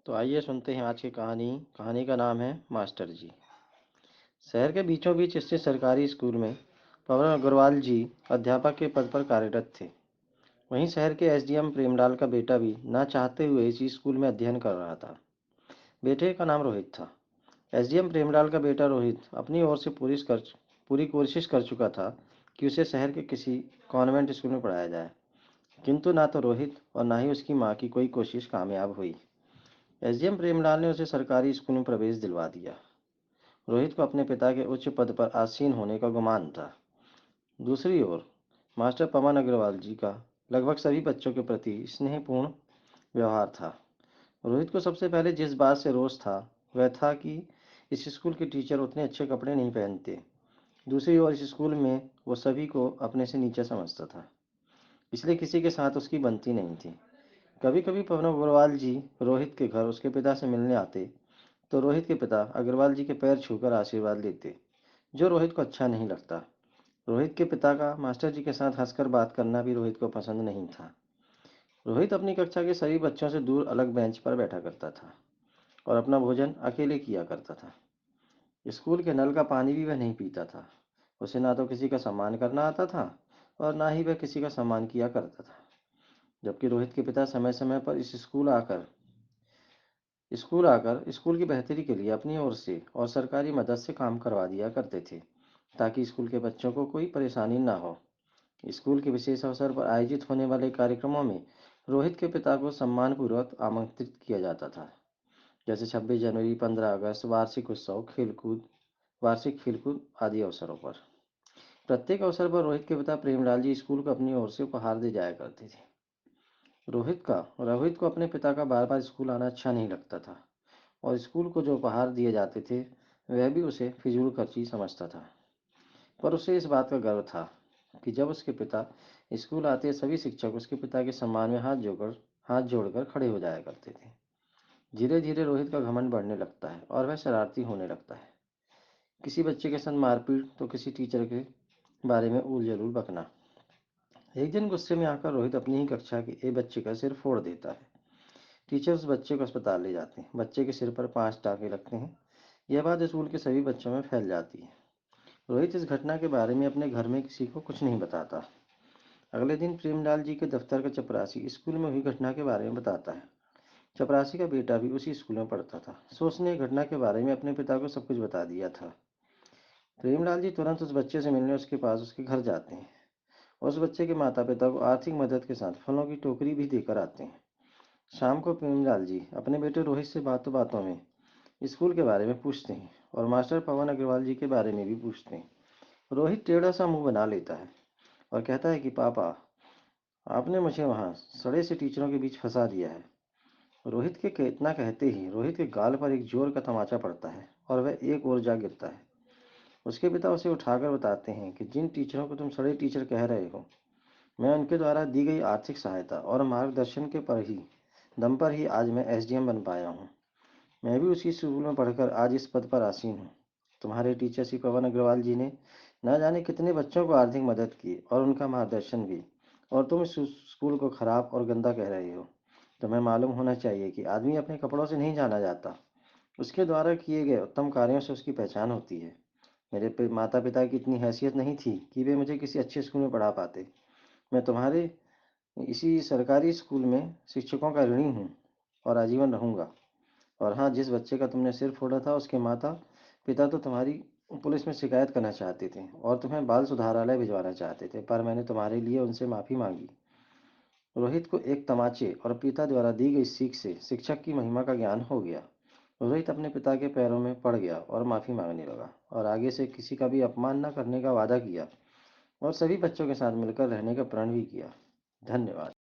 तो आइए सुनते हैं आज की कहानी। कहानी का नाम है मास्टर जी। शहर के बीचों बीच स्थित सरकारी स्कूल में पवन अग्रवाल जी अध्यापक के पद पर कार्यरत थे। वहीं शहर के एसडीएम प्रेमलाल का बेटा भी ना चाहते हुए इसी स्कूल में अध्ययन कर रहा था। बेटे का नाम रोहित था। एसडीएम प्रेमलाल का बेटा रोहित अपनी ओर से पूरी कोशिश कर चुका था कि उसे शहर के किसी कॉन्वेंट स्कूल में पढ़ाया जाए, किंतु ना तो रोहित और ना ही उसकी माँ की कोई कोशिश कामयाब हुई। एसडीएम प्रेमलाल ने उसे सरकारी स्कूल में प्रवेश दिलवा दिया। रोहित को अपने पिता के उच्च पद पर आसीन होने का गुमान था। दूसरी ओर मास्टर पवन अग्रवाल जी का लगभग सभी बच्चों के प्रति स्नेहपूर्ण व्यवहार था। रोहित को सबसे पहले जिस बात से रोष था वह था कि इस स्कूल के टीचर उतने अच्छे कपड़े नहीं पहनते। दूसरी ओर इस स्कूल में वो सभी को अपने से नीचा समझता था, इसलिए किसी के साथ उसकी बनती नहीं थी। कभी कभी पवन अग्रवाल जी रोहित के घर उसके पिता से मिलने आते तो रोहित के पिता अग्रवाल जी के पैर छूकर आशीर्वाद लेते, जो रोहित को अच्छा नहीं लगता। रोहित के पिता का मास्टर जी के साथ हंसकर बात करना भी रोहित को पसंद नहीं था। रोहित अपनी कक्षा के सभी बच्चों से दूर अलग बेंच पर बैठा करता था और अपना भोजन अकेले किया करता था। स्कूल के नल का पानी भी वह नहीं पीता था। उसे ना तो किसी का सम्मान करना आता था और ना ही वह किसी का सम्मान किया करता था। जबकि रोहित के पिता समय समय पर इस स्कूल आकर स्कूल की बेहतरी के लिए अपनी ओर से और सरकारी मदद से काम करवा दिया करते थे, ताकि स्कूल के बच्चों को कोई परेशानी ना हो। स्कूल के विशेष अवसर पर आयोजित होने वाले कार्यक्रमों में रोहित के पिता को सम्मानपूर्वक आमंत्रित किया जाता था, जैसे 26 जनवरी, 15 अगस्त, वार्षिक खेलकूद आदि अवसरों पर। प्रत्येक अवसर पर रोहित के पिता प्रेमलाल जी स्कूल को अपनी ओर से उपहार दे जाया करते थे। रोहित को अपने पिता का बार बार स्कूल आना अच्छा नहीं लगता था और स्कूल को जो उपहार दिए जाते थे वह भी उसे फिजूल खर्ची समझता था। पर उसे इस बात का गर्व था कि जब उसके पिता स्कूल आते सभी शिक्षक उसके पिता के सम्मान में हाथ जोड़कर खड़े हो जाया करते थे। धीरे धीरे रोहित का घमंड बढ़ने लगता है और वह शरारती होने लगता है। किसी बच्चे के संग मारपीट तो किसी टीचर के बारे में उल जलूल बकना। एक दिन गुस्से में आकर रोहित अपनी ही कक्षा के एक बच्चे का सिर फोड़ देता है। टीचर उस बच्चे को अस्पताल ले जाते हैं। बच्चे के सिर पर 5 टाँके लगते हैं। यह बात स्कूल के सभी बच्चों में फैल जाती है। रोहित इस घटना के बारे में अपने घर में किसी को कुछ नहीं बताता। अगले दिन प्रेमलाल जी के दफ्तर का चपरासी स्कूल में हुई घटना के बारे में बताता है। चपरासी का बेटा भी उसी स्कूल में पढ़ता था, सो उसने घटना के बारे में अपने पिता को सब कुछ बता दिया था। प्रेमलाल जी तुरंत उस बच्चे से मिलने उसके पास उसके घर जाते हैं और उस बच्चे के माता पिता को आर्थिक मदद के साथ फलों की टोकरी भी देकर आते हैं। शाम को प्रेमलाल जी अपने बेटे रोहित से बातों बातों में स्कूल के बारे में पूछते हैं और मास्टर पवन अग्रवाल जी के बारे में भी पूछते हैं। रोहित टेढ़ा सा मुंह बना लेता है और कहता है कि पापा, आपने मुझे वहाँ सड़े से टीचरों के बीच फंसा दिया है। इतना कहते ही रोहित के गाल पर एक जोर का तमाचा पड़ता है और वह एक ओर जा गिरता है। उसके पिता उसे उठाकर बताते हैं कि जिन टीचरों को तुम सड़े टीचर कह रहे हो, मैं उनके द्वारा दी गई आर्थिक सहायता और मार्गदर्शन के दम पर ही आज मैं एसडीएम बन पाया हूँ। मैं भी उसी स्कूल में पढ़कर आज इस पद पर आसीन हूँ। तुम्हारे टीचर श्री पवन अग्रवाल जी ने न जाने कितने बच्चों को आर्थिक मदद की और उनका मार्गदर्शन भी, और तुम इस स्कूल को खराब और गंदा कह रहे हो। तुम्हें मालूम होना चाहिए कि आदमी अपने कपड़ों से नहीं जाना जाता, उसके द्वारा किए गए उत्तम कार्यों से उसकी पहचान होती है। मेरे माता पिता की इतनी हैसियत नहीं थी कि वे मुझे किसी अच्छे स्कूल में पढ़ा पाते। मैं तुम्हारे इसी सरकारी स्कूल में शिक्षकों का ऋणी हूँ और आजीवन रहूँगा। और हाँ, जिस बच्चे का तुमने सिर फोड़ा था उसके माता पिता तो तुम्हारी पुलिस में शिकायत करना चाहते थे और तुम्हें बाल सुधारालय भिजवाना चाहते थे, पर मैंने तुम्हारे लिए उनसे माफ़ी मांगी। रोहित को एक तमाचे और पिता द्वारा दी गई सीख से शिक्षक की महिमा का ज्ञान हो गया। रोहित अपने पिता के पैरों में पड़ गया और माफ़ी मांगने लगा और आगे से किसी का भी अपमान न करने का वादा किया और सभी बच्चों के साथ मिलकर रहने का प्रण भी किया। धन्यवाद।